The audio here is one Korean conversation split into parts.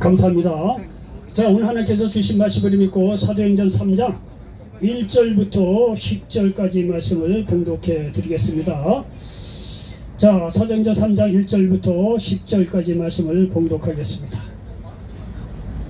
감사합니다. 자, 오늘 하나님께서 주신 말씀을 믿고 사도행전 3장 1절부터 10절까지 말씀을 봉독해 드리겠습니다. 자, 사도행전 3장 1절부터 10절까지 말씀을 봉독하겠습니다.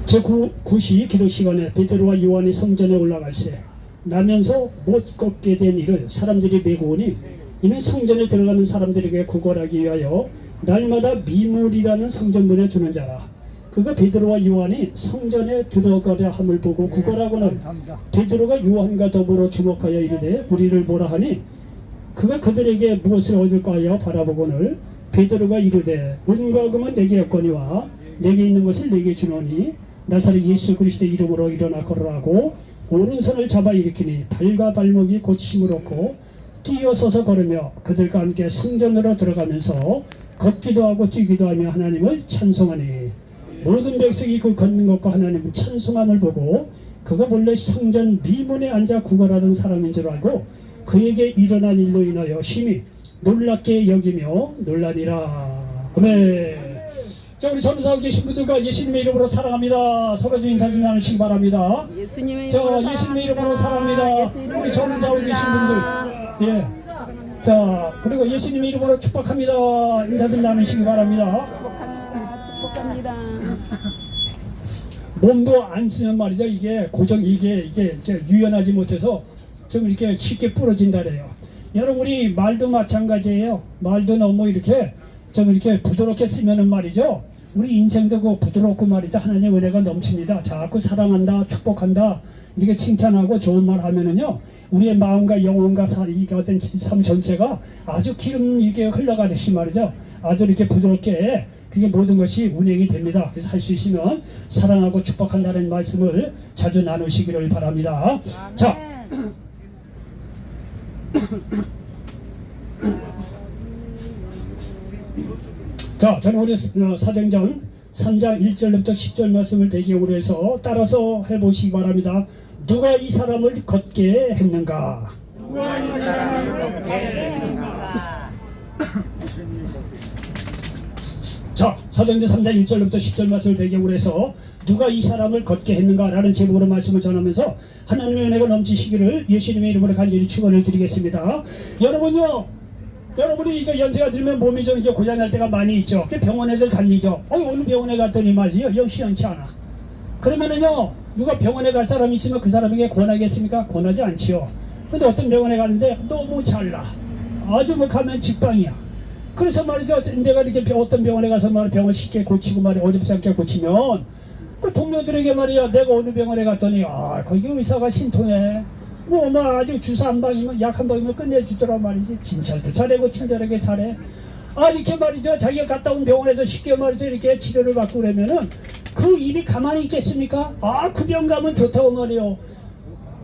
제9시 기도 시간에 베드로와 요한이 성전에 올라갈새 나면서 못 걷게 된 이를 사람들이 메고 오니 이는 성전에 들어가는 사람들에게 구걸하기 위하여 날마다 미물이라는 성전문에 두는 자라. 그가 베드로와 요한이 성전에 들어가려 함을 보고 구걸하고는 베드로가 요한과 더불어 주목하여 이르되 우리를 보라 하니 그가 그들에게 무엇을 얻을까 하여 바라보거늘 베드로가 이르되 은과 금은 내게 없거니와 내게 있는 것을 내게 주노니 나사렛 예수 그리스도의 이름으로 일어나 걸으라고 오른손을 잡아 일으키니 발과 발목이 고침을 얻고 뛰어서서 걸으며 그들과 함께 성전으로 들어가면서 걷기도 하고 뛰기도 하며 하나님을 찬송하니 모든 백성이 그 걷는 것과 하나님을 찬송함을 보고 그가 본래 성전 미문에 앉아 구걸하던 사람인 줄 알고 그에게 일어난 일로 인하여 심히 놀랍게 여기며 놀라니라. 아멘. 자, 우리 전도사하고 계신 분들과 예수님의 이름으로 사랑합니다. 서로 좀 인사 좀 나누시기 바랍니다. 예수님의 이름으로 사랑합니다. 우리 전도사하고 계신 분들, 예. 자, 그리고 예수님의 이름으로 축복합니다. 인사 좀 나누시기 바랍니다. 축복합니다. 몸도 안 쓰면 말이죠. 이게 고정, 이게 유연하지 못해서 좀 이렇게 쉽게 부러진다래요. 여러분, 우리 말도 마찬가지예요. 말도 너무 이렇게 좀 이렇게 부드럽게 쓰면은 말이죠. 우리 인생도 그 부드럽고 말이죠. 하나님의 은혜가 넘칩니다. 자꾸 사랑한다, 축복한다, 이렇게 칭찬하고 좋은 말 하면은요. 우리의 마음과 영혼과 이 어떤 삶 전체가 아주 기름 이렇게 흘러가듯이 말이죠. 아주 이렇게 부드럽게 그게 모든 것이 운행이 됩니다. 그래서 할 수 있으면 사랑하고 축복한다는 말씀을 자주 나누시기를 바랍니다. 자, 자, 저는 우리 사도행전 3장 1절부터 10절 말씀을 배경으로 해서 따라서 해보시기 바랍니다. 누가 이 사람을 걷게 했는가? 누가 이 사람을 걷게 했는가? 자, 사도행전 3장 1절부터 10절 말씀을 배경으로 해서 누가 이 사람을 걷게 했는가 라는 제목으로 말씀을 전하면서 하나님의 은혜가 넘치시기를 예수님의 이름으로 간절히 축원을 드리겠습니다. 여러분이 이거 연세가 들면 몸이 좀 이제 고장날 때가 많이 있죠. 병원에들 달리죠. 오늘 병원에 갔더니 말이요, 영 시원치 않아. 그러면은요, 누가 병원에 갈 사람이 있으면 그 사람에게 권하겠습니까? 권하지 않지요. 근데 어떤 병원에 가는데 너무 잘나. 아주 뭐 가면 직방이야. 그래서 말이죠, 내가 이렇게 어떤 병원에 가서 말 병을 쉽게 고치고 말이야, 어렵지 않게 고치면 그 동료들에게 말이야, 내가 어느 병원에 갔더니 거기 의사가 신통해. 뭐 아주 주사 한 방이면 약 한 방이면 끝내주더라 말이지. 진찰도 잘하고 친절하게 잘해. 이렇게 말이죠, 자기가 갔다 온 병원에서 쉽게 말이죠, 이렇게 치료를 받고 그러면은 그 입이 가만히 있겠습니까? 그 병 가면 좋다고 말이요.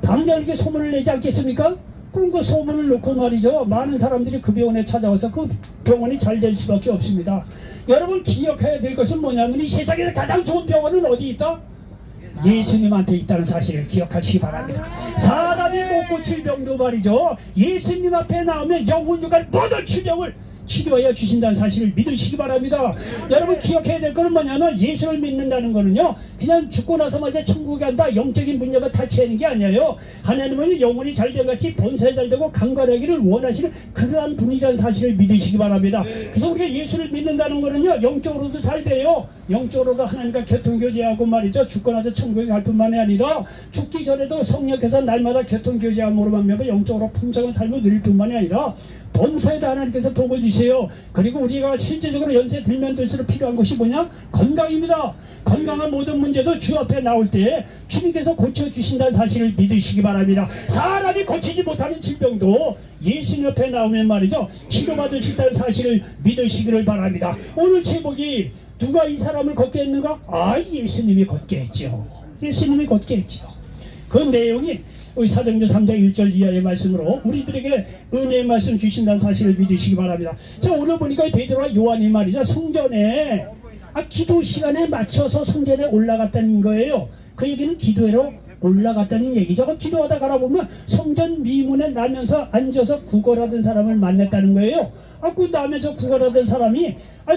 당장 이렇게 소문을 내지 않겠습니까? 그럼 그 소문을 놓고 말이죠, 많은 사람들이 그 병원에 찾아와서 그 병원이 잘 될 수밖에 없습니다. 여러분, 기억해야 될 것은 뭐냐면 이 세상에서 가장 좋은 병원은 어디 있다? 예수님한테 있다는 사실을 기억하시기 바랍니다. 사람이 못 고칠 병도 말이죠, 예수님 앞에 나오면 영혼 육안 모든 질병을 치료하여 주신다는 사실을 믿으시기 바랍니다. 여러분, 기억해야 될 것은 뭐냐면 예수를 믿는다는 거는요, 그냥 죽고 나서만 이제 천국에 간다, 영적인 문제만 탈취하는 게 아니에요. 하나님은 영혼이 잘된 같이 본사에 잘되고 강건하기를 원하시는 그러한 분이라는 사실을 믿으시기 바랍니다. 그래서 우리가 예수를 믿는다는 거는요, 영적으로도 잘 돼요. 영적으로도 하나님과 교통교제하고 말이죠, 죽고 나서 천국에 갈 뿐만이 아니라 죽기 전에도 성령께서 날마다 교통교제함으로만 면 영적으로 풍성한 삶을 누릴 뿐만이 아니라 범사에도 하나님께서 복을 주세요. 그리고 우리가 실제적으로 연세 들면 들수록 필요한 것이 뭐냐? 건강입니다. 건강한 모든 문제도 주 앞에 나올 때 주님께서 고쳐주신다는 사실을 믿으시기 바랍니다. 사람이 고치지 못하는 질병도 예수님 옆에 나오면 말이죠, 치료받을 수 있다는 사실을 믿으시기를 바랍니다. 오늘 제목이 누가 이 사람을 걷게 했는가? 예수님이 걷게 했죠. 예수님이 걷게 했죠. 그 내용이 우리 사도행전 3장 1절 이하의 말씀으로 우리들에게 은혜의 말씀 주신다는 사실을 믿으시기 바랍니다. 자, 오늘 보니까 베드로와 요한이 말이죠, 성전에 기도 시간에 맞춰서 성전에 올라갔다는 거예요. 그 얘기는 기도회로 올라갔다는 얘기죠. 기도하다 가라 보면 성전 미문에 나면서 앉아서 구걸하던 사람을 만났다는 거예요. 그 나면서 구걸하던 사람이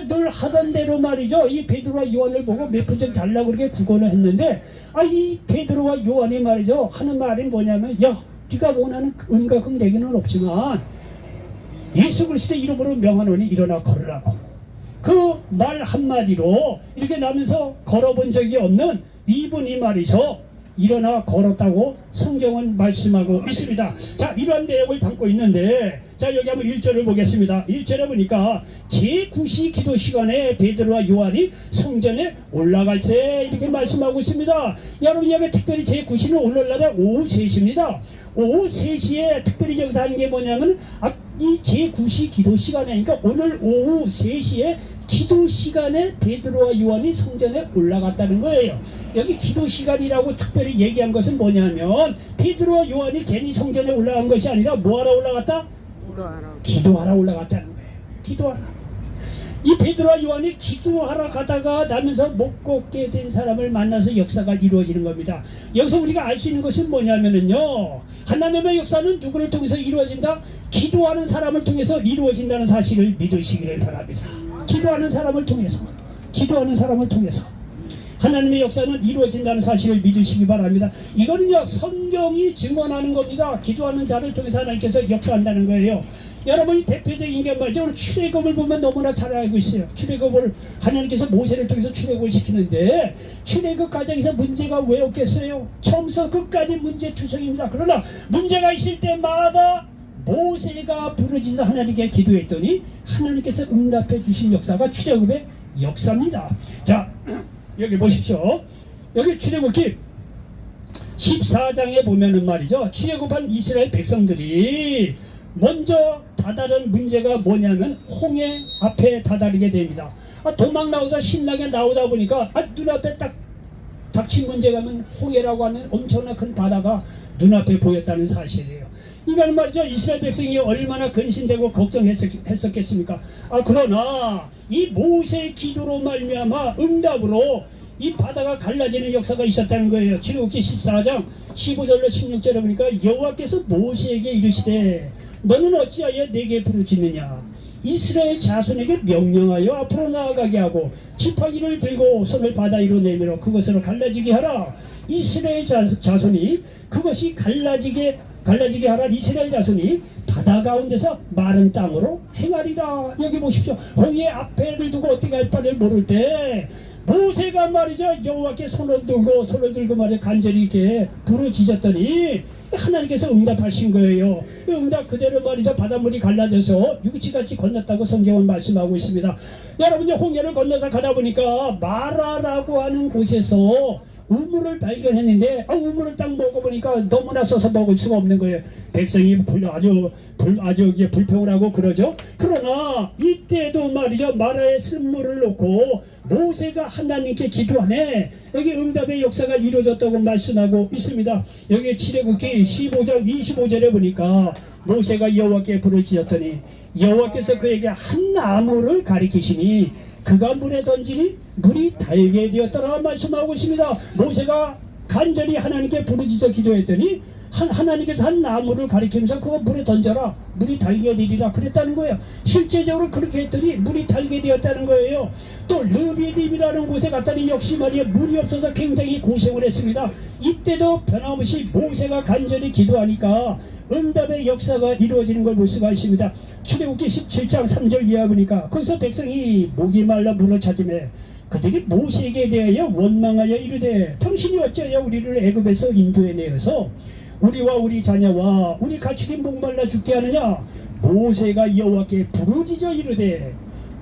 늘 하던 대로 말이죠. 이 베드로와 요한을 보고 몇 푼 좀 달라고 그렇게 구걸을 했는데 이 베드로와 요한이 말이죠. 하는 말이 뭐냐면 야, 네가 원하는 은과 금 내게는 없지만 예수 그리스도 이름으로 명하노니 일어나 걸으라고. 그 말 한마디로 이렇게 나면서 걸어본 적이 없는 이분이 말이죠. 일어나 걸었다고 성경은 말씀하고 있습니다. 자, 이러한 내용을 담고 있는데 자, 여기 한번 1절을 보겠습니다. 1절에 보니까 제9시 기도 시간에 베드로와 요한이 성전에 올라갈 때 이렇게 말씀하고 있습니다. 여러분 여기 특별히 제9시는 오늘 날에 오후 3시입니다. 오후 3시에 특별히 여기서 하는 게 뭐냐면 이 제9시 기도 시간에 그러니까 오늘 오후 3시에 기도 시간에 베드로와 요한이 성전에 올라갔다는 거예요. 여기 기도 시간이라고 특별히 얘기한 것은 뭐냐면 베드로와 요한이 괜히 성전에 올라간 것이 아니라 뭐하러 올라갔다? 기도하러 올라갔다는 거예요. 기도하러. 이 베드로와 요한이 기도하러 가다가 나면서 못 걷게 된 사람을 만나서 역사가 이루어지는 겁니다. 여기서 우리가 알 수 있는 것은 뭐냐면요, 하나님의 역사는 누구를 통해서 이루어진다? 기도하는 사람을 통해서 이루어진다는 사실을 믿으시기를 바랍니다. 기도하는 사람을 통해서, 기도하는 사람을 통해서 하나님의 역사는 이루어진다는 사실을 믿으시기 바랍니다. 이거는요, 성경이 증언하는 겁니다. 기도하는 자를 통해서 하나님께서 역사한다는 거예요. 여러분이 대표적인 게 말이죠. 출애굽을 보면 너무나 잘 알고 있어요. 출애굽을 하나님께서 모세를 통해서 출애굽을 시키는데 출애굽 과정에서 문제가 왜 없겠어요? 처음부터 끝까지 문제투성입니다. 그러나 문제가 있을 때마다 모세가 부르짖어 하나님께 기도했더니 하나님께서 응답해 주신 역사가 출애굽의 역사입니다. 자, 여기 보십시오. 여기 출애굽기 14장에 보면은 말이죠. 출애굽한 이스라엘 백성들이 먼저 다다른 문제가 뭐냐면 홍해 앞에 다다르게 됩니다. 도망 나오다 신나게 나오다 보니까 눈앞에 딱 닥친 문제가면 홍해라고 하는 엄청난 큰 바다가 눈앞에 보였다는 사실이에요. 이건 말이죠. 이스라엘 백성이 얼마나 근심되고 걱정했었겠습니까? 그러나 이 모세의 기도로 말미암아 응답으로 이 바다가 갈라지는 역사가 있었다는 거예요. 출애굽기 14장 15절로 16절에 보니까 여호와께서 모세에게 이르시되 너는 어찌하여 내게 부르짖느냐? 이스라엘 자손에게 명령하여 앞으로 나아가게 하고 지팡이를 들고 손을 바다 위로 내밀어 그것으로 갈라지게 하라. 이스라엘 자손이 그것이 갈라지게 하라. 이스라엘 자손이 바다 가운데서 마른 땅으로 행하리라. 여기 보십시오. 홍해 앞에를 두고 어떻게 할 바를 모를 때 모세가 말이죠, 여호와께 손을 들고 말이죠, 간절히 이렇게 부르짖었더니 하나님께서 응답하신 거예요. 응답 그대로 말이죠, 바닷물이 갈라져서 육지같이 건넜다고 성경은 말씀하고 있습니다. 여러분이 홍해를 건너서 가다 보니까 마라라고 하는 곳에서 우물을 발견했는데 우물을 딱 먹어보니까 너무나 써서 먹을 수가 없는 거예요. 백성이 아주 불평을 하고 그러죠. 그러나 이때도 말이죠, 마라에 쓴물을 놓고 모세가 하나님께 기도하네. 여기 응답의 역사가 이루어졌다고 말씀하고 있습니다. 여기 출애굽기 15장 25절에 보니까 모세가 여호와께 부르짖었더니 여호와께서 그에게 한 나무를 가리키시니 그가 물에 던지니 물이 달게 되었더라 말씀하고 있습니다. 모세가 간절히 하나님께 부르짖어 기도했더니 하나님께서 한 나무를 가리키면서 그거 물에 던져라, 물이 달게 되리라 그랬다는 거예요. 실제적으로 그렇게 했더니 물이 달게 되었다는 거예요. 또 르비딤이라는 곳에 갔더니 역시 말이야 물이 없어서 굉장히 고생을 했습니다. 이때도 변함없이 모세가 간절히 기도하니까 응답의 역사가 이루어지는 걸 볼 수가 있습니다. 출애굽기 17장 3절 이하 보니까 거기서 백성이 목이 말라 물을 찾으매 그들이 모세에게 대하여 원망하여 이르되 당신이 어찌하여 우리를 애굽에서 인도해 내어서 우리와 우리 자녀와 우리 가축이 목말라 죽게 하느냐? 모세가 여호와께 부르짖어 이르되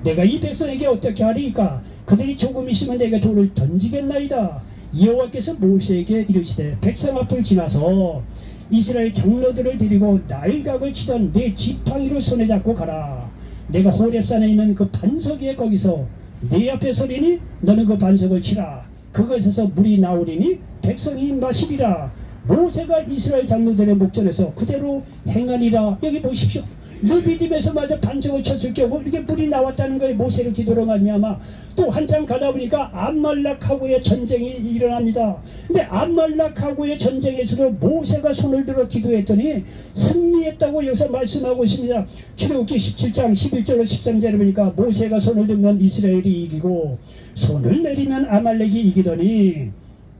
내가 이 백성에게 어떻게 하리까? 그들이 조금 있으면 내게 돌을 던지겠나이다. 여호와께서 모세에게 이르시되 백성 앞을 지나서 이스라엘 장로들을 데리고 나일각을 치던 내 지팡이를 손에 잡고 가라. 내가 호렙산에 있는 그 반석 위에 거기서 네 앞에 서리니 너는 그 반석을 치라. 그것에서 물이 나오리니 백성이 마시리라. 모세가 이스라엘 장로들의 목전에서 그대로 행하니라. 여기 보십시오. 느비딤에서 마저 반정을 쳤을 경우 이렇게 물이 나왔다는 거예요. 모세의 기도로 말미암아. 또 한참 가다 보니까 암말렉하고의 전쟁이 일어납니다. 근데 암말렉하고의 전쟁에서도 모세가 손을 들어 기도했더니 승리했다고 여기서 말씀하고 있습니다. 출애굽기 17장 11절로 13절에 보니까 모세가 손을 들면 이스라엘이 이기고 손을 내리면 아말렉이 이기더니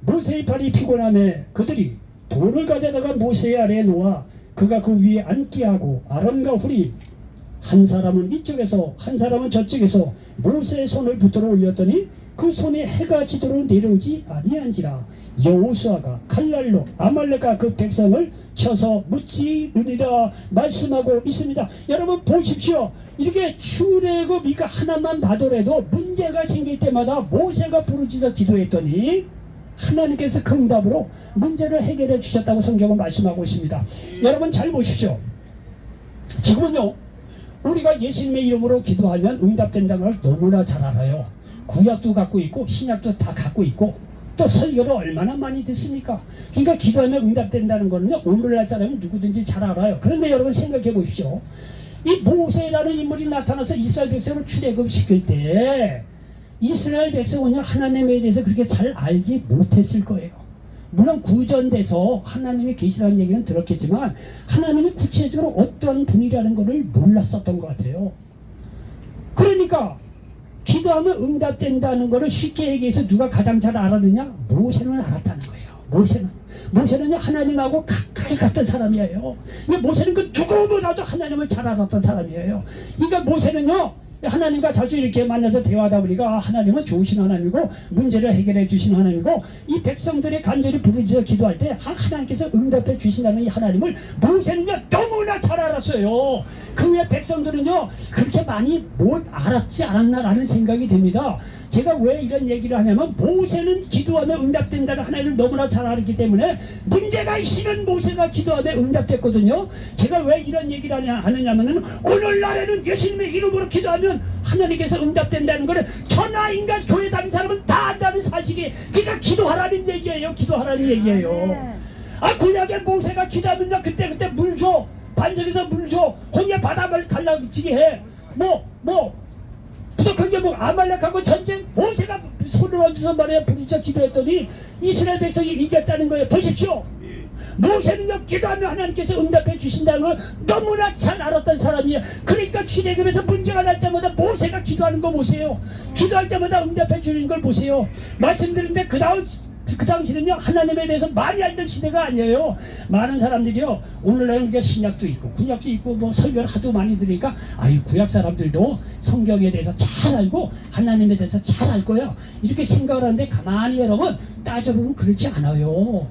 모세의 팔이 피곤함에 그들이 돌을 가져다가 모세의 아래에 놓아 그가 그 위에 앉게 하고 아론과 훌이 한 사람은 이쪽에서 한 사람은 저쪽에서 모세의 손을 붙들어 올렸더니 그 손이 해가 지도록 내려오지 아니한지라. 여호수아가 칼날로 아말렉과 그 백성을 쳐서 무찌르니라 말씀하고 있습니다. 여러분 보십시오. 이렇게 출애굽 이거 하나만 봐더라도 문제가 생길 때마다 모세가 부르짖어 기도했더니 하나님께서 그 응답으로 문제를 해결해 주셨다고 성경은 말씀하고 있습니다. 여러분 잘 보십시오. 지금은요 우리가 예수님의 이름으로 기도하면 응답된다는 걸 너무나 잘 알아요. 구약도 갖고 있고 신약도 다 갖고 있고 또 설교를 얼마나 많이 듣습니까? 그러니까 기도하면 응답된다는 거는요 오늘날 사람은 누구든지 잘 알아요. 그런데 여러분 생각해 보십시오. 이 모세라는 인물이 나타나서 이스라엘 백성을 출애굽시킬 때 이스라엘 백성은요 하나님에 대해서 그렇게 잘 알지 못했을 거예요. 물론 구전돼서 하나님이 계시다는 얘기는 들었겠지만 하나님이 구체적으로 어떤 분이라는 것을 몰랐었던 것 같아요. 그러니까 기도하면 응답된다는 것을 쉽게 얘기해서 누가 가장 잘 알았느냐? 모세는 알았다는 거예요. 모세는요 하나님하고 가까이 갔던 사람이에요. 모세는 그 누구보다도 하나님을 잘 알았던 사람이에요. 그러니까 모세는요 하나님과 자주 이렇게 만나서 대화하다 보니까 하나님은 좋으신 하나님이고 문제를 해결해 주신 하나님이고 이 백성들의 간절히 부르짖어 기도할 때 하나님께서 응답해 주신다는 이 하나님을 모세는요 너무나 잘 알았어요. 그 후에 백성들은요 그렇게 많이 못 알았지 않았나라는 생각이 듭니다. 제가 왜 이런 얘기를 하냐면 모세는 기도하면 응답된다는 하나님을 너무나 잘 알았기 때문에 문제가 있으면 모세가 기도하면 응답됐거든요. 제가 왜 이런 얘기를 하느냐면은 오늘날에는 예수님의 이름으로 기도하면 하나님께서 응답된다는 것을 천하 인간 교회 다니는 사람은 다 안다는 사실이 그러니까 기도하라는 얘기예요. 기도하라는 얘기예요. 아 구약에 모세가 기도하면요 그때 물 줘. 반석에서 물 줘. 홍해 바다를 갈라지게 해. 부족한 게 뭐 아말렉하고 전쟁 모세가 손을 얹어서 말이야 부르짖어 기도했더니 이스라엘 백성이 이겼다는 거예요. 보십시오. 모세는요 기도하면 하나님께서 응답해 주신다는 걸 너무나 잘 알았던 사람이에요. 그러니까 출애굽에서 문제가 날 때마다 모세가 기도하는 거 보세요. 기도할 때마다 응답해 주는 걸 보세요. 말씀드렸는데 그 당시는요 하나님에 대해서 많이 알던 시대가 아니에요. 많은 사람들이요 오늘날은 신약도 있고 구약도 있고 뭐 설교를 하도 많이 들으니까 구약 사람들도 성경에 대해서 잘 알고 하나님에 대해서 잘 알 거야 이렇게 생각을 하는데 가만히 여러분 따져보면 그렇지 않아요.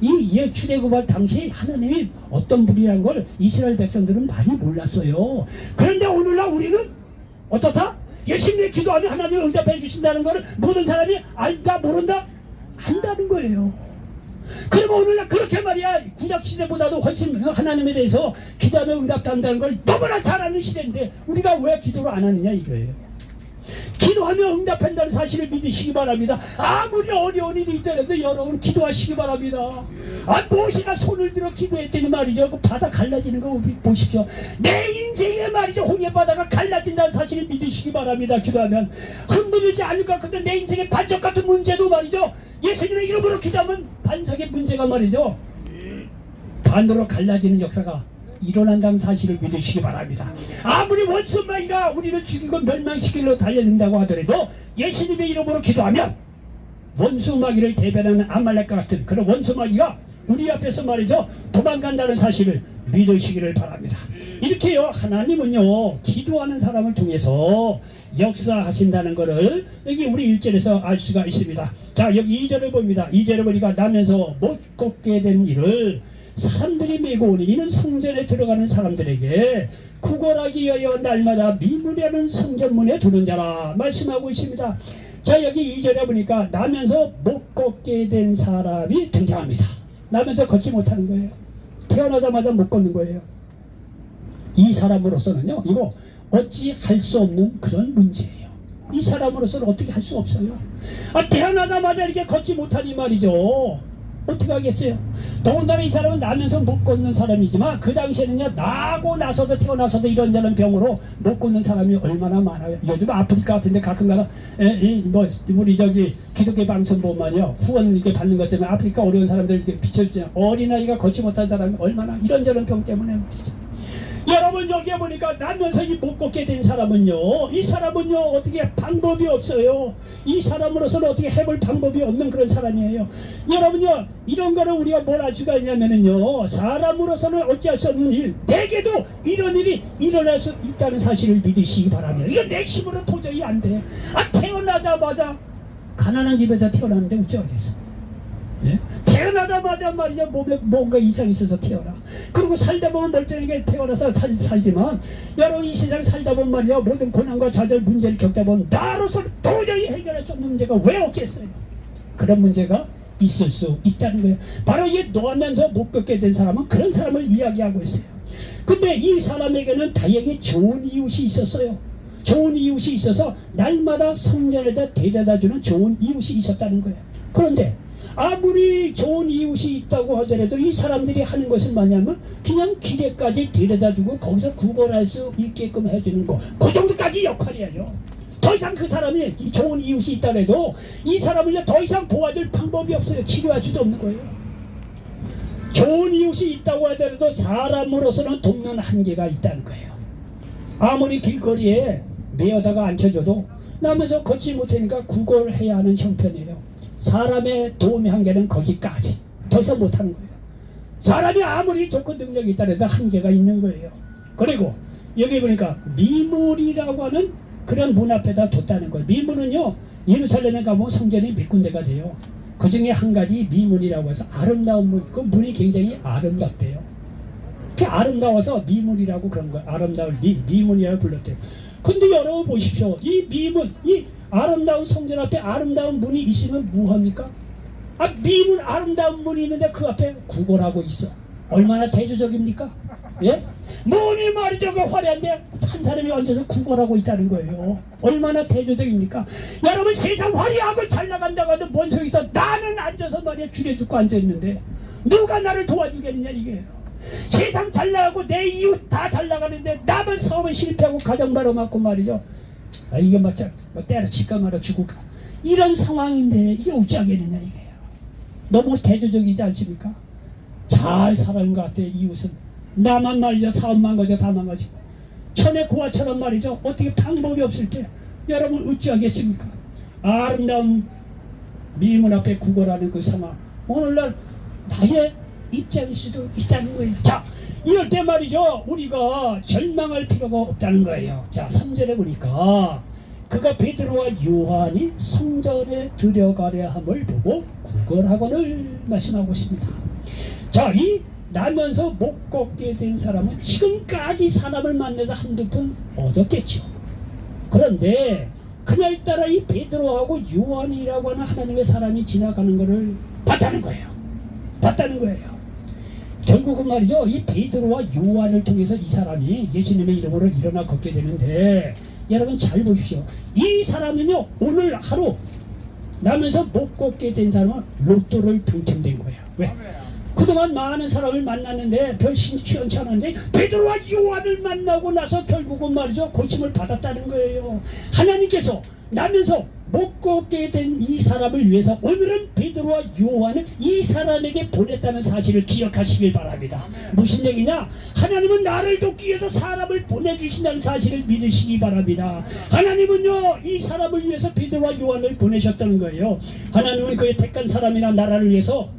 이 출애굽할 당시 하나님이 어떤 분이라는 걸 이스라엘 백성들은 많이 몰랐어요. 그런데 오늘날 우리는 어떻다? 예수님이 기도하면 하나님이 응답해 주신다는 것을 모든 사람이 알다 모른다? 안다는 거예요. 그러면 오늘날 그렇게 말이야 구약 시대보다도 훨씬 하나님에 대해서 기도하면 응답한다는 걸 너무나 잘 아는 시대인데 우리가 왜 기도를 안 하느냐 이거예요. 기도하면 응답한다는 사실을 믿으시기 바랍니다. 아무리 어려운 일이 있더라도 여러분 기도하시기 바랍니다. 모세가 손을 들어 기도했더니 말이죠 그 바다 갈라지는 거 보십시오. 내 인생에 말이죠 홍해 바다가 갈라진다는 사실을 믿으시기 바랍니다. 기도하면 흔들리지 않을 것 같은데 내 인생의 반석 같은 문제도 말이죠 예수님의 이름으로 기도하면 반석의 문제가 말이죠 반으로 갈라지는 역사가 일어난다는 사실을 믿으시기 바랍니다. 아무리 원수마귀가 우리를 죽이고 멸망시키려 달려든다고 하더라도 예수님의 이름으로 기도하면 원수마귀를 대변하는 아말렉과 같은 그런 원수마귀가 우리 앞에서 말이죠 도망간다는 사실을 믿으시기를 바랍니다. 이렇게요 하나님은요 기도하는 사람을 통해서 역사하신다는 것을 여기 우리 1절에서 알 수가 있습니다. 자 여기 2절을 봅니다. 2절을 보니까 나면서 못 걷게 된 일을 사람들이 메고 오니 이는 성전에 들어가는 사람들에게 구걸하기 위하여 날마다 미문이라는 성전문에 두는 자라 말씀하고 있습니다. 자 여기 2절에 보니까 나면서 못 걷게 된 사람이 등장합니다. 나면서 걷지 못하는 거예요. 태어나자마자 못 걷는 거예요. 이 사람으로서는요 이거 어찌 할 수 없는 그런 문제예요. 이 사람으로서는 어떻게 할 수 없어요. 태어나자마자 이렇게 걷지 못하니 말이죠. 어떻게 하겠어요? 더군다나 이 사람은 나면서 못 걷는 사람이지만 그 당시에는요, 나고 나서도 태어나서도 이런저런 병으로 못 걷는 사람이 얼마나 많아요. 요즘 아프리카 같은데 가끔가다 우리 저기 기독교 방송 보면요, 후원 이렇게 받는 것 때문에 아프리카 어려운 사람들 이렇게 비춰주잖아요. 어린아이가 걷지 못한 사람이 얼마나 이런저런 병 때문에 말이죠. 여러분 여기에 보니까 나면서 이 못 걷게 된 사람은요, 이 사람은요 어떻게 방법이 없어요. 이 사람으로서는 어떻게 해볼 방법이 없는 그런 사람이에요. 여러분요, 이런 거를 우리가 뭘 알 수가 있냐면은요, 사람으로서는 어찌할 수 없는 일, 내게도 이런 일이 일어날 수 있다는 사실을 믿으시기 바랍니다. 이건 내 힘으로 도저히 안 돼. 태어나자마자 가난한 집에서 태어났는데 어쩌겠어. 예? 태어나자마자 말이야 몸에 뭔가 이상이 있어서 태어나. 그리고 살다 보면 멀쩡하게 태어나서 살지만 여러분 이 세상 살다 보면 말이야 모든 고난과 좌절 문제를 겪다 보면 나로서 도저히 해결할 수 없는 문제가 왜 없겠어요? 그런 문제가 있을 수 있다는 거예요. 바로 이 노하면서 못 겪게 된 사람은 그런 사람을 이야기하고 있어요. 근데 이 사람에게는 다행히 좋은 이웃이 있었어요. 좋은 이웃이 있어서 날마다 성전에다 데려다주는 좋은 이웃이 있었다는 거예요. 그런데 아무리 좋은 이웃이 있다고 하더라도 이 사람들이 하는 것은 뭐냐면 그냥 길에까지 데려다주고 거기서 구걸할 수 있게끔 해주는 거, 그 정도까지 역할이에요. 더 이상 그 사람이 좋은 이웃이 있다래도 이 사람을 더 이상 도와줄 방법이 없어요. 치료할 수도 없는 거예요. 좋은 이웃이 있다고 하더라도 사람으로서는 돕는 한계가 있다는 거예요. 아무리 길거리에 매어다가 앉혀줘도 나면서 걷지 못하니까 구걸해야 하는 형편이에요. 사람의 도움의 한계는 거기까지, 더 이상 못하는 거예요. 사람이 아무리 좋고 능력이 있다해도 한계가 있는 거예요. 그리고 여기 보니까 미문이라고 하는 그런 문 앞에다 뒀다는 거예요. 미문은요, 예루살렘에 가면 성전이 몇 군데가 돼요. 그 중에 한 가지 미문이라고 해서 아름다운 문, 그 문이 굉장히 아름답대요. 그 아름다워서 미문이라고 그런 거예요. 아름다운 미문이라고 불렀대요. 근데 여러분 보십시오. 이 미문, 이 아름다운 성전 앞에 아름다운 문이 있으면 뭐합니까? 미문 아름다운 문이 있는데 그 앞에 구걸하고 있어. 얼마나 대조적입니까? 예? 문이 말이죠, 그 화려한데 한 사람이 앉아서 구걸하고 있다는 거예요. 얼마나 대조적입니까? 여러분 세상 화려하고 잘 나간다고 해도 뭔 소리 있어? 나는 앉아서 말이야 줄여 죽고 앉아있는데 누가 나를 도와주겠느냐 이게요. 세상 잘 나가고 내 이웃 다 잘 나가는데 나만 사업에 실패하고 가정 바로맞고 말이죠. 이게 뭐 때려칠까 말아 죽을까 이런 상황인데 이게 어찌하겠느냐 이게요. 너무 대조적이지 않습니까? 잘 살아는 것 같아요. 이웃은 나만 말이죠, 사업 망가져 다 망가지고 천의 고아처럼 말이죠, 어떻게 방법이 없을 때 여러분 어찌하겠습니까? 아름다운 미문 앞에 구걸하는 그 상황, 오늘날 나의 입장일 수도 있다는 거예요. 자, 이럴 때 말이죠, 우리가 절망할 필요가 없다는 거예요. 자, 3절에 보니까 그가 베드로와 요한이 성전에 들어가려 함을 보고 구걸하거늘 말씀하고 있습니다. 자, 이 나면서 못 걷게 된 사람은 지금까지 사람을 만나서 한두 푼 얻었겠죠. 그런데 그날따라 이 베드로하고 요한이라고 하는 하나님의 사람이 지나가는 것을 봤다는 거예요. 봤다는 거예요. 결국은 말이죠, 이 베드로와 요한을 통해서 이 사람이 예수님의 이름으로 일어나 걷게 되는데, 여러분 잘 보십시오. 이 사람은요, 오늘 하루 나면서 못 걷게 된 사람은 로또를 당첨된 거예요. 왜? 그동안 많은 사람을 만났는데 별 시원치 않았는데 베드로와 요한을 만나고 나서 결국은 말이죠, 고침을 받았다는 거예요. 하나님께서 나면서 못 걷게 된 이 사람을 위해서 오늘은 베드로와 요한을 이 사람에게 보냈다는 사실을 기억하시길 바랍니다. 무슨 얘기냐? 하나님은 나를 돕기 위해서 사람을 보내주신다는 사실을 믿으시기 바랍니다. 하나님은요, 이 사람을 위해서 베드로와 요한을 보내셨다는 거예요. 하나님은 그의 택한 사람이나 나라를 위해서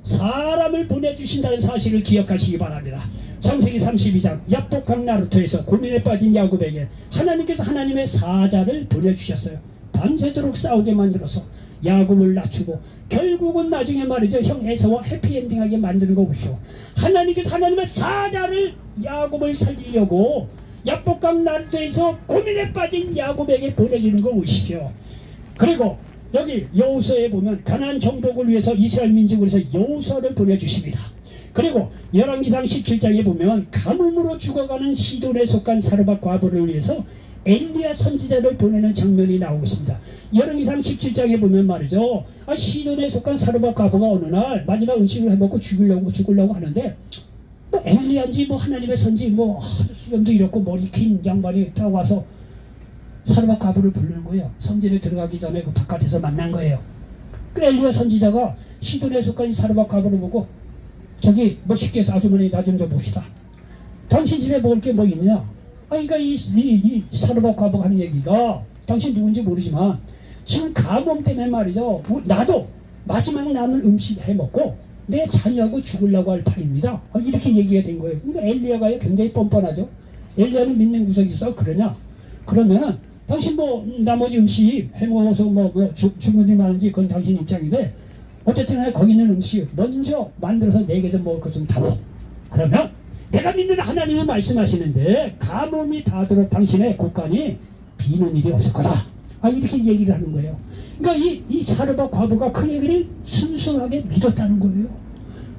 사람을 보내주신다는 사실을 기억하시기 바랍니다. 창세기 32장 야복강 나루토에서 고민에 빠진 야곱에게 하나님께서 하나님의 사자를 보내주셨어요. 밤새도록 싸우게 만들어서 야곱을 낮추고 결국은 나중에 말이죠, 형 에서와 해피엔딩하게 만드는 거 보시오. 하나님께서 하나님의 사자를 야곱을 살리려고 야복강 나루토에서 고민에 빠진 야곱에게 보내주는 거 보십시오. 그리고 여기 여호수아에 보면 가나안 정복을 위해서 이스라엘 민족을 위해서 여호수아를 보내주십니다. 그리고 열왕기상 17장에 보면 가뭄으로 죽어가는 시돈에 속한 사르밧 과부를 위해서 엘리야 선지자를 보내는 장면이 나오고 있습니다. 열왕기상 17장에 보면 말이죠. 시돈에 속한 사르밧 과부가 어느 날 마지막 음식을 해먹고 죽으려고 하는데 뭐 엘리야인지 뭐 하나님의 선지 뭐 수염도 이렇고 머리 긴 양반이 딱 와서 사르밧 과부를 부르는 거예요. 성전에 들어가기 전에 그 바깥에서 만난 거예요. 그 엘리야 선지자가 시돈에 속한 이 사르밧 과부를 보고 저기 뭐 쉽게 해서 아주머니 나 좀 봅시다. 당신 집에 먹을 게 뭐 있냐? 그러니까 이 사르밧 과부가 하는 얘기가 당신 누군지 모르지만 지금 가뭄 때문에 말이죠. 나도 마지막 남은 음식 해먹고 내 자녀하고 죽으려고 할 판입니다. 이렇게 얘기가 된 거예요. 그러니까 엘리야가 굉장히 뻔뻔하죠. 엘리야는 믿는 구석이 있어. 그러냐? 그러면은 당신 뭐 나머지 음식 해먹어서 죽는 일 많은지 그건 당신 입장인데 어쨌든 거기 있는 음식 먼저 만들어서 내게서 먹을 것 좀 다오. 그러면 내가 믿는 하나님이 말씀하시는데 가뭄이 닿도록 당신의 곳간이 비는 일이 없을 거다. 이렇게 얘기를 하는 거예요. 그러니까 이 사르밧 과부가 그 얘기를 순수하게 믿었다는 거예요.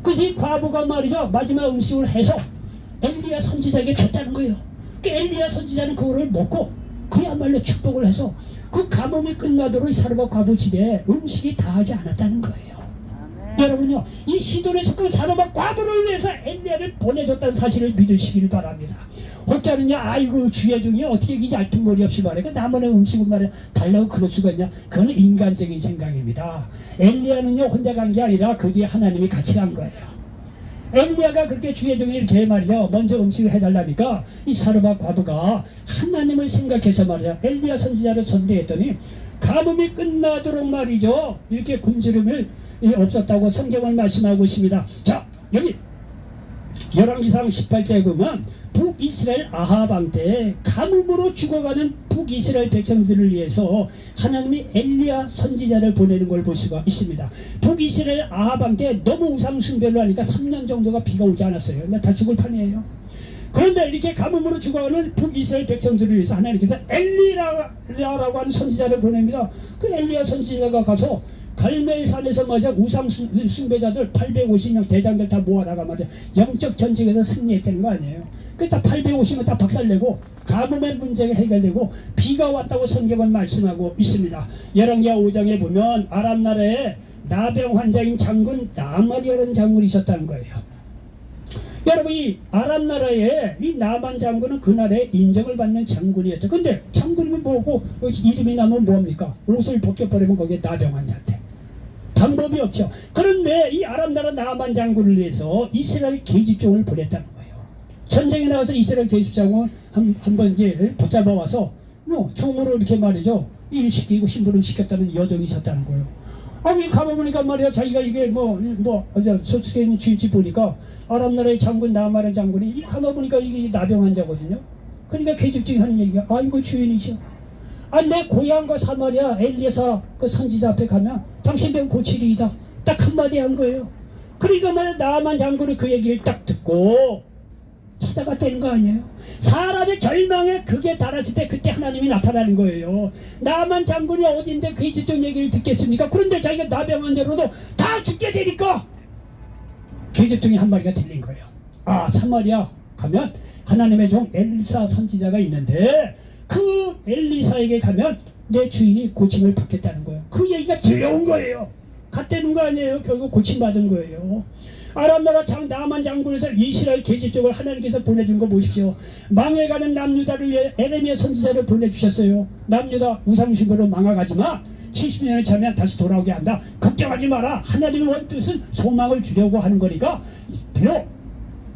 그래서 이 과부가 말이죠. 마지막 음식을 해서 엘리야 선지자에게 줬다는 거예요. 그 엘리야 선지자는 그거를 먹고 그야말로 축복을 해서 그 가뭄이 끝나도록 이 사르밧 과부 집에 음식이 닿지 않았다는 거예요. 여러분요, 이 시돈에 속한 사르밧 과부를 위해서 엘리야를 보내줬다는 사실을 믿으시길 바랍니다. 혹자는요, 아이고 주의 종이 어떻게 이게 얇은 머리 없이 말해 남의 음식을 말해 달라고 그럴 수가 있냐? 그건 인간적인 생각입니다. 엘리야는요 혼자 간 게 아니라 그 뒤에 하나님이 같이 간 거예요. 엘리야가 그렇게 주의 종이 이렇게 말이죠 먼저 음식을 해달라니까 이 사르밧 과부가 하나님을 생각해서 말이야 엘리야 선지자를 선대했더니 가뭄이 끝나도록 말이죠 이렇게 굶주림을 없었다고 성경을 말씀하고 있습니다. 자, 여기 열왕기상 18장에 보면 북이스라엘 아합 왕 때 가뭄으로 죽어가는 북이스라엘 백성들을 위해서 하나님이 엘리야 선지자를 보내는 걸 볼 수가 있습니다. 북이스라엘 아합 왕 때 너무 우상 숭배를 하니까 3년 정도가 비가 오지 않았어요. 다 죽을 판이에요. 그런데 이렇게 가뭄으로 죽어가는 북이스라엘 백성들을 위해서 하나님께서 엘리야라고 하는 선지자를 보냅니다. 그 엘리야 선지자가 가서 갈멜산에서 맞아 우상 숭배자들 850명 대장들 다 모아다가 맞아 영적 전쟁에서 승리했다는 거 아니에요. 그다 850명 다 박살내고 가뭄의 문제가 해결되고 비가 왔다고 성경은 말씀하고 있습니다. 열왕기하 5장에 보면 아람 나라에 나병 환자인 장군 나만이라는 장군이 있었다는 거예요. 여러분 이 아람 나라에 이 나만 장군은 그날에 인정을 받는 장군이었죠. 근데 장군이 뭐고 이름이 나면 뭐합니까? 옷을 벗겨버리면 거기에 나병 환자인데 방법이 없죠. 그런데 이 아람 나라 나만 장군을 위해서 이스라엘 계집종을 보냈다는 거예요. 전쟁에 나가서 이스라엘 계집종을 한번 이제 붙잡아 와서 뭐 총으로 이렇게 말이죠 일 시키고 심부름 시켰다는 여정이 있었다는 거예요. 아니 가보니까 말이야 자기가 이게 어제 소속에 있는 주인집 보니까 아람 나라의 장군 나만의 장군이 이 가보니까 이게 나병 환자거든요. 그러니까 계집종이 하는 얘기가 이거 주인이셔. 내 고향과 사마리아 엘리사 그 선지자 앞에 가면 당신 병 고치리이다. 딱 한마디 한 거예요. 그러니까 말이야 나만 장군이 그 얘기를 딱 듣고 찾아갔다는 거 아니에요. 사람의 절망에 그게 달았을 때 그때 하나님이 나타나는 거예요. 나만 장군이 어딘데 그 집중 얘기를 듣겠습니까? 그런데 자기가 나병 환자로도 다 죽게 되니까 계집종이 한 마리가 들린 거예요. 사마리아 가면 하나님의 종 엘리사 선지자가 있는데 그 엘리사에게 가면 내 주인이 고침을 받겠다는 거예요. 그 얘기가 들려온 거예요. 갔다는 거 아니에요. 결국 고침받은 거예요. 아람 나라 나만 장군에서 이스라엘 계집종을 하나님께서 보내준 거 보십시오. 망해가는 남유다를 위해 에레미야 선지자를 보내주셨어요. 남유다 우상숭배로 망해가지만 70년이 차면 다시 돌아오게 한다. 걱정하지 마라. 하나님의 원뜻은 소망을 주려고 하는 거니까 비록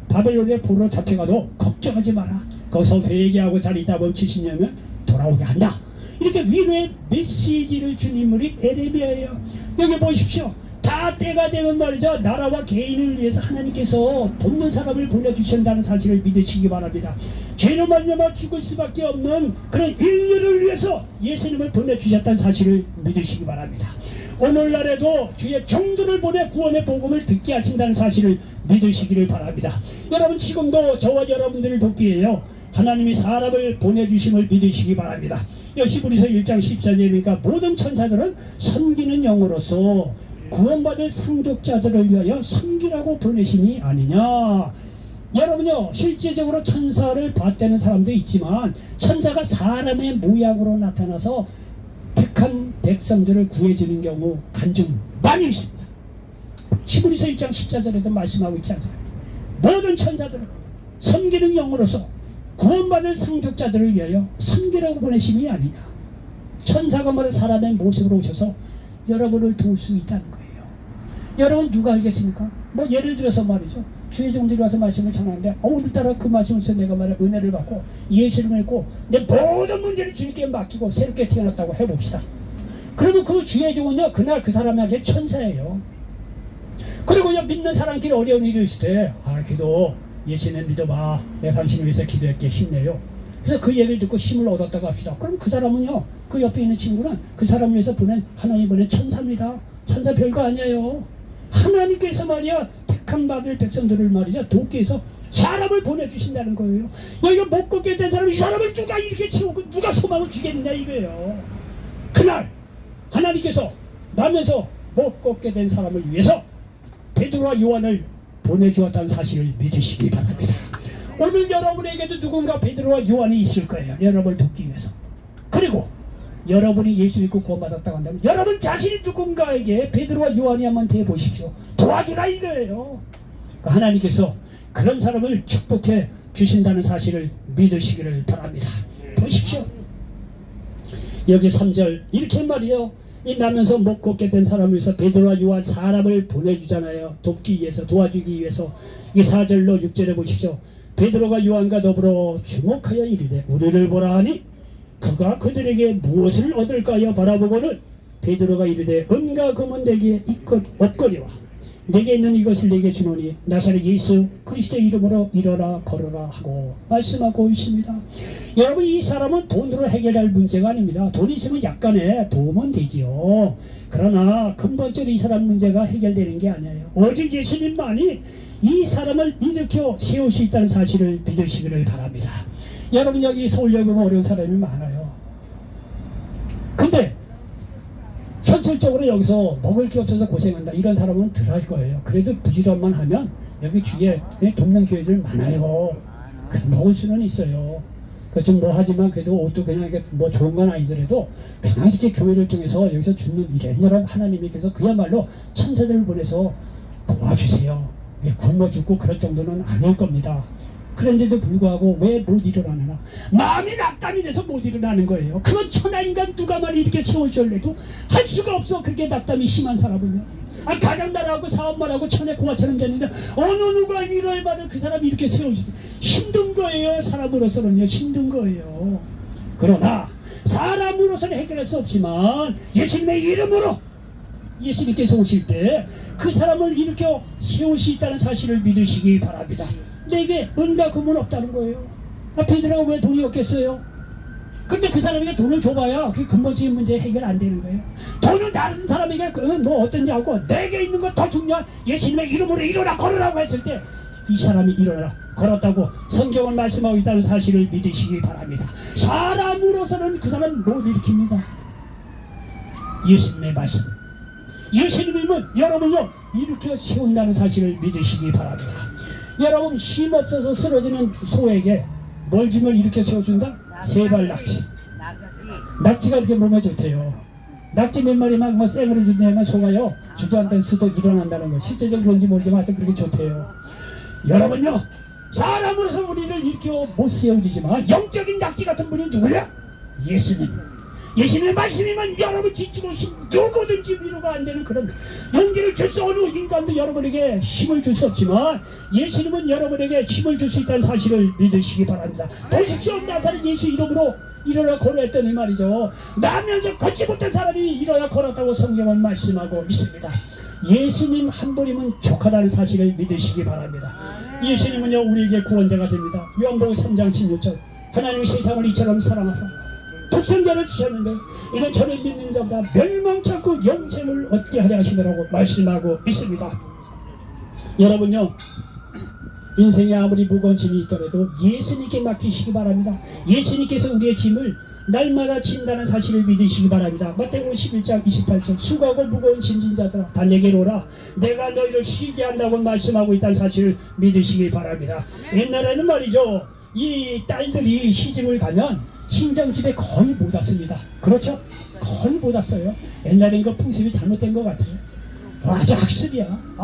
바벨론의 포로로 잡혀가도 걱정하지 마라. 거기서 회개하고 잘 있다 보면 70년이면 돌아오게 한다. 이렇게 위로의 메시지를 준 인물이 에레미야예요. 여기 보십시오. 다 때가 되면 말이죠 나라와 개인을 위해서 하나님께서 돕는 사람을 보내주신다는 사실을 믿으시기 바랍니다. 죄로 말미암아 죽을 수밖에 없는 그런 인류를 위해서 예수님을 보내주셨다는 사실을 믿으시기 바랍니다. 오늘날에도 주의 종들을 보내 구원의 복음을 듣게 하신다는 사실을 믿으시기를 바랍니다. 여러분 지금도 저와 여러분들을 돕기 위해요 하나님이 사람을 보내주심을 믿으시기 바랍니다. 히브리서 1장 14절이니까 모든 천사들은 섬기는 영으로서 구원받을 상족자들을 위하여 섬기라고 보내심이 아니냐. 여러분요, 실제적으로 천사를 봤다는 사람도 있지만 천사가 사람의 모양으로 나타나서 택한 백성들을 구해주는 경우 간증 많이 있습니다. 히브리서 1장 14절에도 말씀하고 있지 않습니까? 모든 천사들은 섬기는 영으로서 구원받을 상속자들을 위하여 섬기라고 보내심이 아니냐. 천사가 말해 사람의 모습으로 오셔서 여러분을 도울 수 있다는 거예요. 여러분 누가 알겠습니까? 뭐 예를 들어서 말이죠, 주의 종들이 와서 말씀을 전하는데 오늘따라 그 말씀을 서 내가 말해 은혜를 받고 예수를 믿고 내 모든 문제를 주님께 맡기고 새롭게 태어났다고 해봅시다. 그러면 그 주의 종은요, 그날 그 사람에게 천사예요. 그리고요, 믿는 사람끼리 어려운 일이 있을 때 기도, 예수님 믿어봐, 내가 당신을 위해서 기도할게, 힘내요. 그래서 그 얘기를 듣고 힘을 얻었다고 합시다. 그럼 그 사람은요, 그 옆에 있는 친구는 그 사람을 위해서 하나님 보낸 천사입니다. 천사 별거 아니에요. 하나님께서 말이야 택한 받을 백성들을 말이죠, 돕기 위해서 사람을 보내주신다는 거예요. 여기가 못 걷게 된 사람이 이 사람을 누가 이렇게 채우고 누가 소망을 주겠느냐 이거예요. 그날 하나님께서 나면서 못 걷게 된 사람을 위해서 베드로와 요한을 보내주었다는 사실을 믿으시기 바랍니다. 오늘 여러분에게도 누군가 베드로와 요한이 있을 거예요. 여러분을 돕기 위해서. 그리고 여러분이 예수 믿고 구원받았다고 한다면 여러분 자신이 누군가에게 베드로와 요한이 한번 대보십시오. 도와주라 이거예요. 하나님께서 그런 사람을 축복해 주신다는 사실을 믿으시기를 바랍니다. 보십시오. 여기 3절 이렇게 말이에요. 이 나면서 못 걷게 된 사람을 위해서 베드로와 요한 사람을 보내주잖아요. 돕기 위해서, 도와주기 위해서. 이 4절로 6절에 보십시오. 베드로가 요한과 더불어 주목하여 이르되 우리를 보라 하니 그가 그들에게 무엇을 얻을까요? 바라보고는 베드로가 이르되 은과 금은 내게 없거니와 내게 있는 이것을 내게 주노니 나사렛 예수 그리스도 이름으로 일어나 걸어라 하고 말씀하고 있습니다. 여러분, 이 사람은 돈으로 해결할 문제가 아닙니다. 돈 있으면 약간의 도움은 되지요. 그러나 근본적으로 이 사람 문제가 해결되는 게 아니에요. 오직 예수님만이 이 사람을 일으켜 세울 수 있다는 사실을 믿으시기를 바랍니다. 여러분, 여기 서울역에 보면 어려운 사람이 많아요. 근데 현실적으로 여기서 먹을 게 없어서 고생한다 이런 사람은 덜할 거예요. 그래도 부지런만 하면 여기 주위에 돕는 교회들 많아요. 먹을 수는 있어요. 좀 뭐 하지만 그래도 옷도 그냥 뭐 좋은 건 아니더라도 그냥 이렇게 교회를 통해서 여기서 주는 이런저런 하나님께서 그야말로 천사들을 보내서 도와주세요. 굶어 죽고 그럴 정도는 아닐 겁니다. 그런데도 불구하고 왜 못 일어나느냐? 마음이 낙담이 돼서 못 일어나는 거예요. 그건 천하인간 누가 말이 이렇게 세울 줄 알래도 할 수가 없어. 그렇게 낙담이 심한 사람은요. 가장만 하고 사업만 하고 천에 고아처럼 됐는데 어느 누가 이럴 말을 그 사람이 이렇게 세우지. 힘든 거예요. 사람으로서는요, 힘든 거예요. 그러나 사람으로서는 해결할 수 없지만 예수님의 이름으로 예수님께서 오실 때 그 사람을 일으켜 세울 수 있다는 사실을 믿으시기 바랍니다. 내게 은과 금은 없다는 거예요. 베드로가 왜 돈이 없겠어요? 근데 그 사람에게 돈을 줘봐야 그 근본적인 문제 해결 안 되는 거예요. 돈은 다른 사람에게 뭐 어떤지 알고 내게 있는 것 더 중요한 예수님의 이름으로 일어나 걸으라고 했을 때 이 사람이 일어나 걸었다고 성경은 말씀하고 있다는 사실을 믿으시기 바랍니다. 사람으로서는 그 사람 못 일으킵니다. 예수님의 말씀, 예수님이면 여러분요 일으켜 세운다는 사실을 믿으시기 바랍니다. 여러분, 힘 없어서 쓰러지는 소에게 뭘 주면 일으켜 세워준다? 세발 낙지. 낙지가 이렇게 몸에 좋대요. 낙지 몇 마리만 뭐 생으로 준다면 소가요 주저앉은 수도 일어난다는 거. 실제적으로 그런지 모르지만 하여튼 그렇게 좋대요. 여러분요, 사람으로서 우리를 일으켜 못 세워주지만 영적인 낙지 같은 분이 누구냐? 예수님. 예수님의 말씀이면 여러분 지치고 누구든지 위로가 안 되는 그런 용기를 줄 수 어느 인간도 여러분에게 힘을 줄 수 없지만 예수님은 여러분에게 힘을 줄 수 있다는 사실을 믿으시기 바랍니다. 보십시오. 나사렛 예수 이름으로 일어나 걸어했더니 말이죠, 나면서 걷지 못한 사람이 일어나 걸었다고 성경은 말씀하고 있습니다. 예수님 한 분이면 족하다는 사실을 믿으시기 바랍니다. 예수님은요 우리에게 구원자가 됩니다. 요한복음 3장 16절 하나님이 세상을 이처럼 사랑하사 독생자를 주셨는데 이는 저를 믿는 자보다 멸망치 않고 영생을 얻게 하려 하시더라고 말씀하고 있습니다. 여러분요, 인생에 아무리 무거운 짐이 있더라도 예수님께 맡기시기 바랍니다. 예수님께서 우리의 짐을 날마다 진다는 사실을 믿으시기 바랍니다. 마태복음 11장 28절 수고하고 무거운 짐진 자들아 다 내게로 오라 내가 너희를 쉬게 한다고 말씀하고 있다는 사실을 믿으시기 바랍니다. 옛날에는 말이죠 이 딸들이 시집을 가면 친정집에 거의 못 왔습니다. 그렇죠? 거의 못 왔어요. 옛날엔 그 풍습이 잘못된 것 같아요. 아주 학습이야.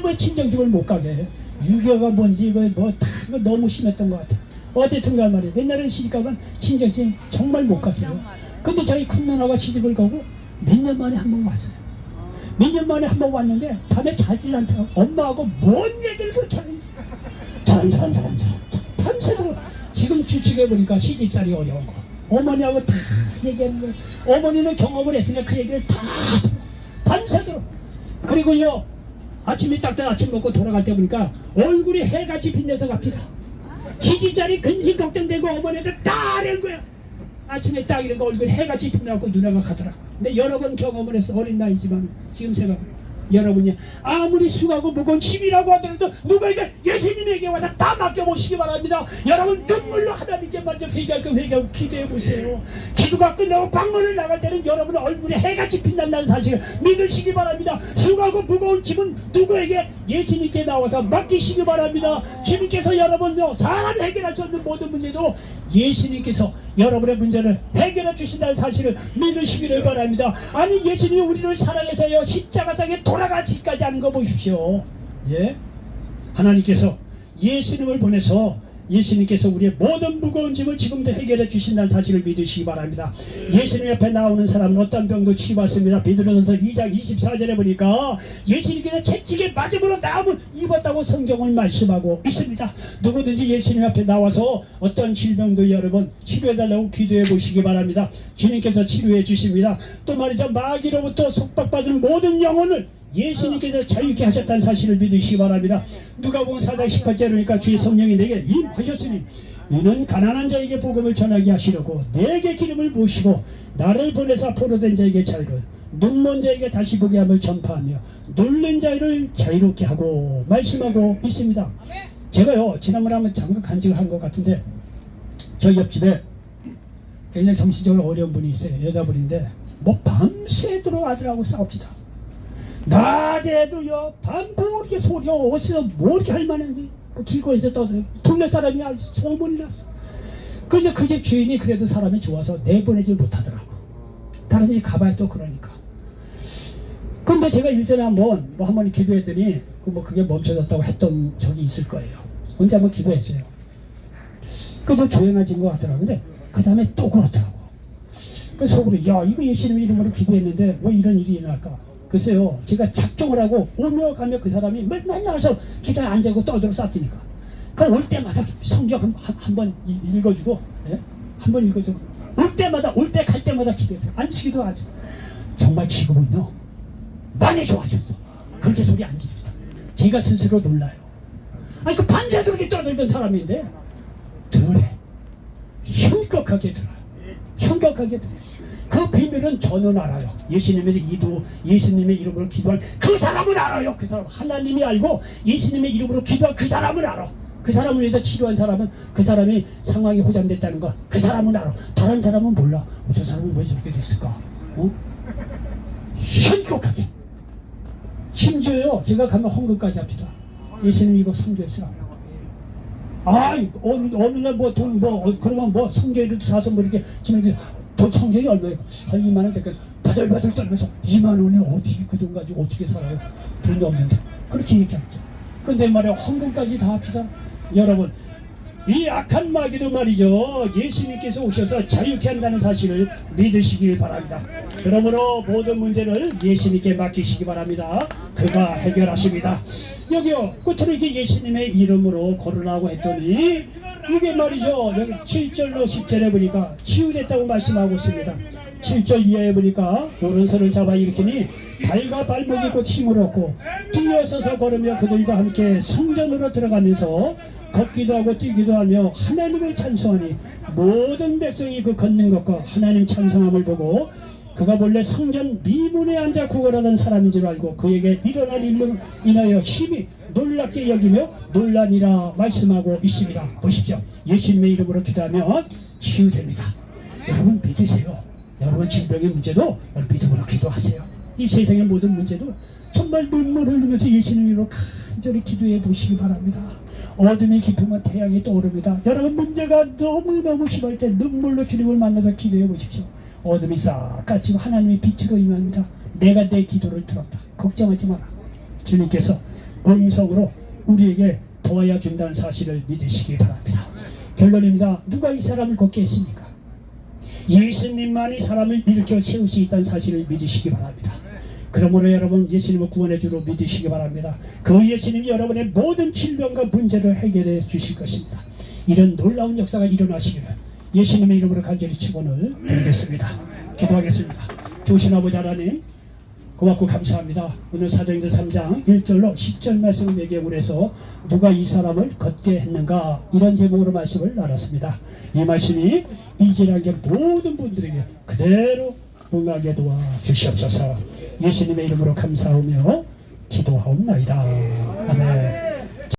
왜 친정집을 못 가게 해요? 유교가 뭔지 다 너무 심했던 것 같아요. 어쨌든가 말이에요. 옛날에는 시집가면 친정집 정말 못 갔어요. 근데 저희 큰 누나가 시집을 가고 몇 년 만에 한 번 왔어요. 몇 년 만에 한 번 왔는데 밤에 자질 않다고 엄마하고 뭔 얘기를 그렇게 하는지 밤새도록 지금 추측해보니까 시집살이 어려운 거 어머니하고 다 얘기하는 거예요. 어머니는 경험을 했으니까 그 얘기를 다 밤새도록. 그리고요 아침에 딱 아침 먹고 돌아갈 때 보니까 얼굴이 해같이 빛내서 갑니다. 시집살이 근심 걱정되고 어머니한테 다 이런 거야. 아침에 딱 이런 거 얼굴이 해같이 빛나고 누나가 가더라고. 근데 여러 번 경험을 해서 어린 나이지만 지금 생각해요. 여러분이 아무리 수고하고 무거운 짐이라고 하더라도 누구에게 예수님에게 와서 다 맡겨보시기 바랍니다. 여러분 눈물로 하나님께 먼저 회개하고 기도해보세요. 기도가 끝나고 방문을 나갈 때는 여러분 얼굴에 해같이 빛난다는 사실을 믿으시기 바랍니다. 수고하고 무거운 짐은 누구에게 예수님께 나와서 맡기시기 바랍니다. 주님께서 여러분요 사람이 해결할 수 없는 모든 문제도 예수님께서 여러분의 문제를 해결해 주신다는 사실을 믿으시기를 바랍니다. 아니 예수님이 우리를 사랑해서요 십자가상에 돌아가시기까지 하는 거 보십시오. 예? 하나님께서 예수님을 보내서 예수님께서 우리의 모든 무거운 짐을 지금도 해결해 주신다는 사실을 믿으시기 바랍니다. 예수님 옆에 나오는 사람은 어떤 병도 치유받습니다. 베드로전서 2장 24절에 보니까 예수님께서 채찍에 맞음으로 나음을 입었다고 성경을 말씀하고 있습니다. 누구든지 예수님 앞에 나와서 어떤 질병도 여러분 치료해달라고 기도해 보시기 바랍니다. 주님께서 치료해 주십니다. 또 말이죠 마귀로부터 속박받은 모든 영혼을 예수님께서 자유케 하셨다는 사실을 믿으시기 바랍니다. 누가복음 4장 18절에 보니까 주의 성령이 내게 임하셨으니 이는 가난한 자에게 복음을 전하게 하시려고 내게 기름을 부으시고 나를 보내사 포로된 자에게 자유를 눈먼 자에게 다시 보게 함을 전파하며 놀란 자를 자유롭게 하고 말씀하고 있습니다. 제가요 지난번에 한번 잠깐 간증을 한 것 같은데 저희 옆집에 굉장히 정신적으로 어려운 분이 있어요. 여자분인데 뭐 밤새도록 아들하고 싸웁니다. 낮에도요 밤뭐 이렇게 소리가 어디서 뭐 이렇게 할 만한지 길거리에서 떠들고 동네 사람이 아주 소문이 났어. 근데 그 집 주인이 그래도 사람이 좋아서 내보내지 못하더라고. 다른 집 가봐야 또 그러니까. 근데 제가 일전에 한번 기도했더니 그게 멈춰졌다고 했던 적이 있을 거예요. 언제 한번 기도했어요. 그래도 조용해진 것 같더라고. 근데 그 다음에 또 그렇더라고. 그 속으로 야 이거 예수님 이름으로 기도했는데 왜 이런 일이 일어날까. 글쎄요 제가 작정을 하고 오며 가며 그 사람이 맨날 와서 기도에 앉아있고 떠들어 쌌으니까 그럼 올 때마다 성경 한번 읽어주고 예? 한번 읽어주고 올 때 갈 때마다 기도했어요. 앉히기도 하죠. 정말 지금은요 많이 좋아졌어. 그렇게 소리 안 지릅니다. 제가 스스로 놀라요. 아니 그 밤새도록 이렇게 떠들던 사람인데 들에 현격하게 들어요. 현격하게 들어요. 그 비밀은 저는 알아요. 예수님의 이름으로 기도할 그 사람은 알아요. 그 사람 하나님이 알고 예수님의 이름으로 기도할 그 사람은 알아. 그 사람을 위해서 치료한 사람은 그 사람이 상황이 호전됐다는 거 그 사람은 알아. 다른 사람은 몰라. 저 사람은 왜 저렇게 됐을까? 현격하게. 심지어요 제가 가면 헌금까지 합니다. 예수님 이거 선교했으라고. 어느 날 그러면 성경에도 사서 이렇게 지금 돈 성경이 얼마예요? 한 2만 원 될까? 바들바들 떨면서 2만 원이 어떻게 그 돈 가지고 어떻게 살아요? 돈이 없는데 그렇게 얘기하죠. 근데 말이야 헌금까지 다 합시다. 여러분 이 악한 마귀도 말이죠 예수님께서 오셔서 자유케 한다는 사실을 믿으시길 바랍니다. 그러므로 모든 문제를 예수님께 맡기시기 바랍니다. 그가 해결하십니다. 여기요 끝으로 이제 예수님의 이름으로 걸으라고 했더니 이게 말이죠 여기 7절로 10절에 보니까 치유됐다고 말씀하고 있습니다. 7절 이하에 보니까 오른손을 잡아 일으키니 발과 발목이 곧 힘을 얻고 뛰어서서 걸으며 그들과 함께 성전으로 들어가면서 걷기도 하고 뛰기도 하며 하나님을 찬송하니 모든 백성이 그 걷는 것과 하나님 찬송함을 보고 그가 본래 성전 미문에 앉아 구걸하던 사람인 줄 알고 그에게 일어날 일로 인하여 심히 놀랍게 여기며 놀라니라 말씀하고 있습니다. 보십시오. 예수님의 이름으로 기도하면 치유됩니다. 여러분 믿으세요. 여러분 질병의 문제도 여러분 믿음으로 기도하세요. 이 세상의 모든 문제도 정말 눈물 흘리면서 예수님 이름으로 간절히 기도해 보시기 바랍니다. 어둠이 깊으면 태양이 떠오릅니다. 여러분 문제가 너무너무 심할 때 눈물로 주님을 만나서 기도해 보십시오. 어둠이 싹 갇히고 하나님의 빛으로 임합니다. 내가 내 기도를 들었다. 걱정하지 마라. 주님께서 음성으로 우리에게 도와야 준다는 사실을 믿으시기 바랍니다. 결론입니다. 누가 이 사람을 걷게 했습니까? 예수님만이 사람을 일으켜 세울 수 있다는 사실을 믿으시기 바랍니다. 그러므로 여러분 예수님을 구원해 주로 믿으시기 바랍니다. 그 예수님이 여러분의 모든 질병과 문제를 해결해 주실 것입니다. 이런 놀라운 역사가 일어나시기를 예수님의 이름으로 간절히 축원을 드리겠습니다. 기도하겠습니다. 좋으신 아버지 하나님 고맙고 감사합니다. 오늘 사도행전 3장 1절로 10절 말씀을 매개로 해서 누가 이 사람을 걷게 했는가 이런 제목으로 말씀을 알았습니다. 이 말씀이 이제라게 모든 분들에게 그대로 응하게 도와주시옵소서. 예수님의 이름으로 감사하며 기도하옵나이다. 아멘.